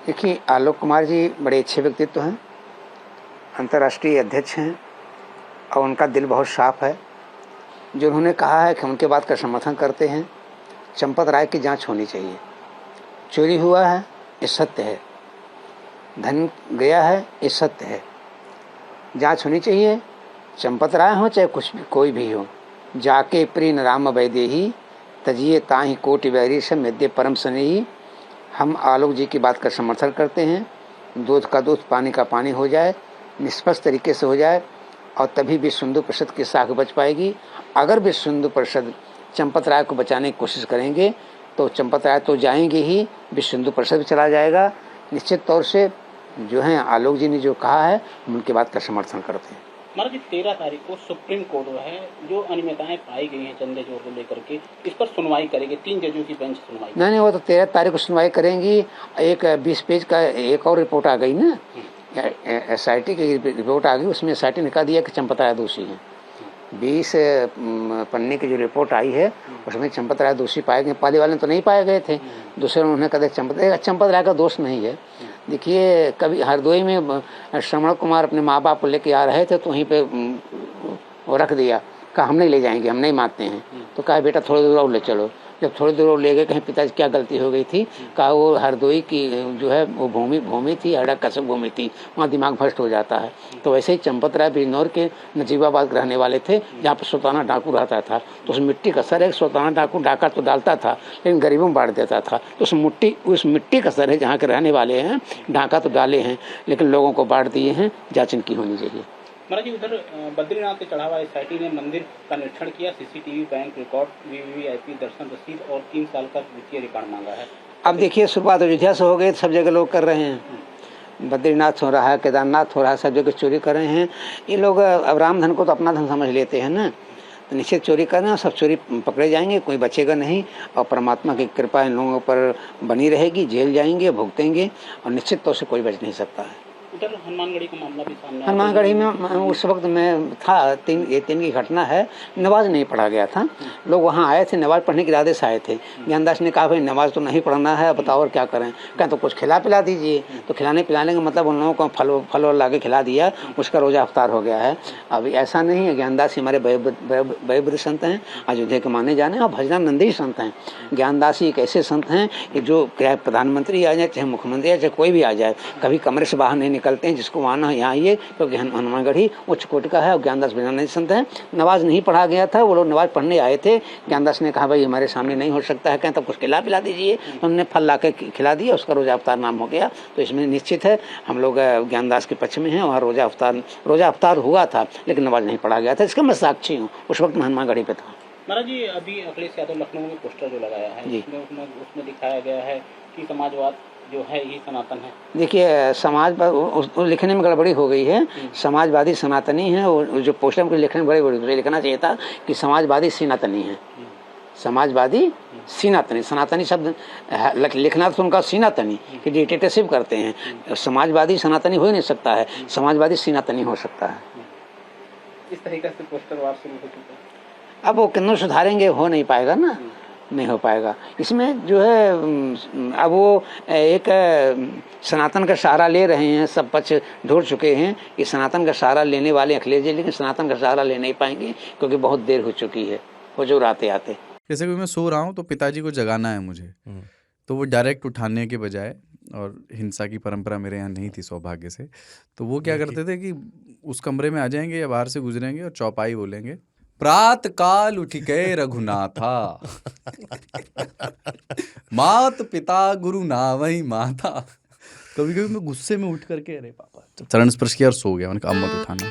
देखिए, आलोक कुमार जी बड़े अच्छे व्यक्तित्व हैं, अंतर्राष्ट्रीय अध्यक्ष हैं और उनका दिल बहुत साफ है। जो उन्होंने कहा है कि उनके बात का समर्थन करते हैं। चंपत राय की जांच होनी चाहिए। चोरी हुआ है, ये सत्य है। धन गया है, ये सत्य है। जांच होनी चाहिए। चंपत राय हो चाहे कुछ भी, कोई भी हो। जाके प्रीन राम वैदेही तजिए ताहि कोटि वैरी सम यद्य परम स्नेही। हम आलोक जी की बात का समर्थन करते हैं। दूध का दूध, पानी का पानी हो जाए, निष्पक्ष तरीके से हो जाए और तभी विश्व हिंदू परिषद की साख बच पाएगी। अगर विश्व हिंदू परिषद चंपत राय को बचाने की कोशिश करेंगे तो चंपत राय तो जाएंगे ही, विश्व हिंदू परिषद भी चला जाएगा। निश्चित तौर से जो है आलोक जी ने जो कहा है, हम उनकी बात का समर्थन करते हैं। महाराज जी, 13 तारीख को सुप्रीम कोर्ट है जो अनियमितताएं पाई गई हैं चंदे चोर को लेकर के, इस पर सुनवाई करेगी। 3 जजों की बेंच सुनवाई। नहीं, वो तो 13 तारीख को सुनवाई करेंगी। एक 20 पेज का एक और रिपोर्ट आ गई ना, SIT की रिपोर्ट आ गई। उसमें SIT ने कहा दिया कि चंपत राय दोषी हैं। 20 पन्ने की जो रिपोर्ट आई है उसमें चंपत राय दोषी पाए गए। पहले वाले तो नहीं पाए गए थे, दूसरे उन्होंने कहा चंपत राय का दोष नहीं है। देखिए, कभी हरदोई में श्रवण कुमार अपने माँ बाप को लेके आ रहे थे तो वहीं पे वो रख दिया, कहा हम नहीं ले जाएंगे, हम नहीं मानते हैं। तो कहा बेटा थोड़ी दूर और ले चलो। जब थोड़ी दूर और ले गए, कहीं पिताजी क्या गलती हो गई थी, कहा वो हरदोई की जो है वो भूमि थी, हड़क कसक भूमि थी, वहाँ दिमाग भ्रष्ट हो जाता है। तो वैसे ही चंपत राय बिजनौर के नजीबाबाद रहने वाले थे, जहाँ पर सुल्ताना डाकू रहता था। तो उस मिट्टी का असर है। सुल्ताना डाकू डाका तो डालता था लेकिन गरीबों में बांट देता था। तो उस मिट्टी का असर है, जहाँ के रहने वाले हैं, डाका तो डाले हैं लेकिन लोगों को बांट दिए हैं। जांच इनकी होनी चाहिए। महाराज जी, उधर बद्रीनाथ के चढ़ावा SIT ने मंदिर का निरीक्षण किया। CCTV, बैंक रिकॉर्ड, VVIP दर्शन रसीद और 3 साल का वित्तीय रिकॉर्ड मांगा है। अब देखिए, शुरुआत अयोध्या से हो गई, सब जगह लोग कर रहे हैं। बद्रीनाथ हो रहा है, केदारनाथ हो रहा है, सब जगह चोरी कर रहे हैं। ये लोग अब राम धन को तो अपना धन समझ लेते हैं ना, तो निश्चित चोरी करना, सब चोरी पकड़े जाएंगे, कोई बचेगा नहीं। और परमात्मा की कृपा इन लोगों पर बनी रहेगी, जेल जाएंगे, भुगतेंगे और निश्चित तौर से कोई बच नहीं सकता है। उधर हनुमानगढ़ी का मामला भी सामने आया। हनुमानगढ़ी में उस वक्त मैं था, 3 की घटना है। नमाज नहीं पढ़ा गया था। लोग वहाँ आए थे, नमाज पढ़ने के इरादे से आए थे। ज्ञानदास ने कहा भाई नमाज तो नहीं पढ़ना है, बताओ और क्या करें। कहें तो कुछ खिला पिला दीजिए। तो खिलाने पिलाने का मतलब उन लोगों को फल ला के खिला दिया, उसका रोजा अफ्तार हो गया है। अब ऐसा नहीं है। ज्ञानदास हमारे वयोवृद्ध संत हैं, अयोध्या के माने जाने, और भजनानंद ही संत हैं। ज्ञानदास ही एक ऐसे संत हैं कि जो चाहे प्रधानमंत्री आ जाए, चाहे मुख्यमंत्री आ जाए, कोई भी आ जाए, कभी कमरे से बाहर नहीं निकलते हैं। जिसको आना यहाँ आइए, क्योंकि हनुमानगढ़ी उच्च कोटि का है और ज्ञानदास भजनानंद संत हैं। नमाज नहीं पढ़ा गया था, वो लोग नमाज पढ़ने आए थे। ज्ञानदास ने कहा भाई हमारे सामने नहीं हो सकता है, कहें तब कुछ खिला पिला दीजिए। तो उन्होंने फल ला के खिला दिया, उसका रोजा अफ्तार नाम हो गया। तो इसमें निश्चित है हम लोग ज्ञानदास के पक्ष में हैं। वहाँ रोजा अफ्तार हुआ था लेकिन नमाज नहीं पढ़ा गया था। इसका मैं साक्षी हूँ। उस वक्त मैं हनुमानगढ़ी पे था। महाराज जी, अभी अखिलेश यादव लखनऊ में पोस्टर जो लगाया है, उसमें दिखाया गया है कि समाजवाद जो है ये सनातन है। देखिए, समाजवाद लिखने में गड़बड़ी हो गई है। समाजवादी सनातनी है। वो जो पोस्टर में लिखने में बड़ी लिखना चाहिए था कि समाजवादी सनातनी है। समाजवादी सनातनी, सनातनी शब्द लिखना तो उनका सनातनी कि डिक्टेटरशिप करते हैं। समाजवादी सनातनी हो ही नहीं सकता है, समाजवादी सनातनी हो सकता है। इस तरीके से पोस्टर वार शुरू हो चुका है। अब वो कितनों सुधारेंगे, हो नहीं पाएगा ना, नहीं हो पाएगा। इसमें जो है अब वो एक सनातन का सहारा ले रहे हैं, सब पक्ष ढूंढ चुके हैं कि सनातन का सहारा लेने वाले अखिलेश जी, लेकिन सनातन का सहारा ले नहीं पाएंगे क्योंकि बहुत देर हो चुकी है हुजूर आते आते। जैसे कि मैं सो रहा हूँ तो पिताजी को जगाना है मुझे, तो वो डायरेक्ट उठाने के बजाय, और हिंसा की परंपरा मेरे यहाँ नहीं थी सौभाग्य से, तो वो क्या करते थे कि उस कमरे में आ जाएंगे या बाहर से गुजरेंगे और चौपाई बोलेंगे, प्रात काल उठ के रघुनाथा मात पिता गुरु ना वही माता। कभी कभी मैं गुस्से में उठ करके अरे पापा, चरण स्पर्श किया और सो गया। मैंने कहा अब मत उठाना।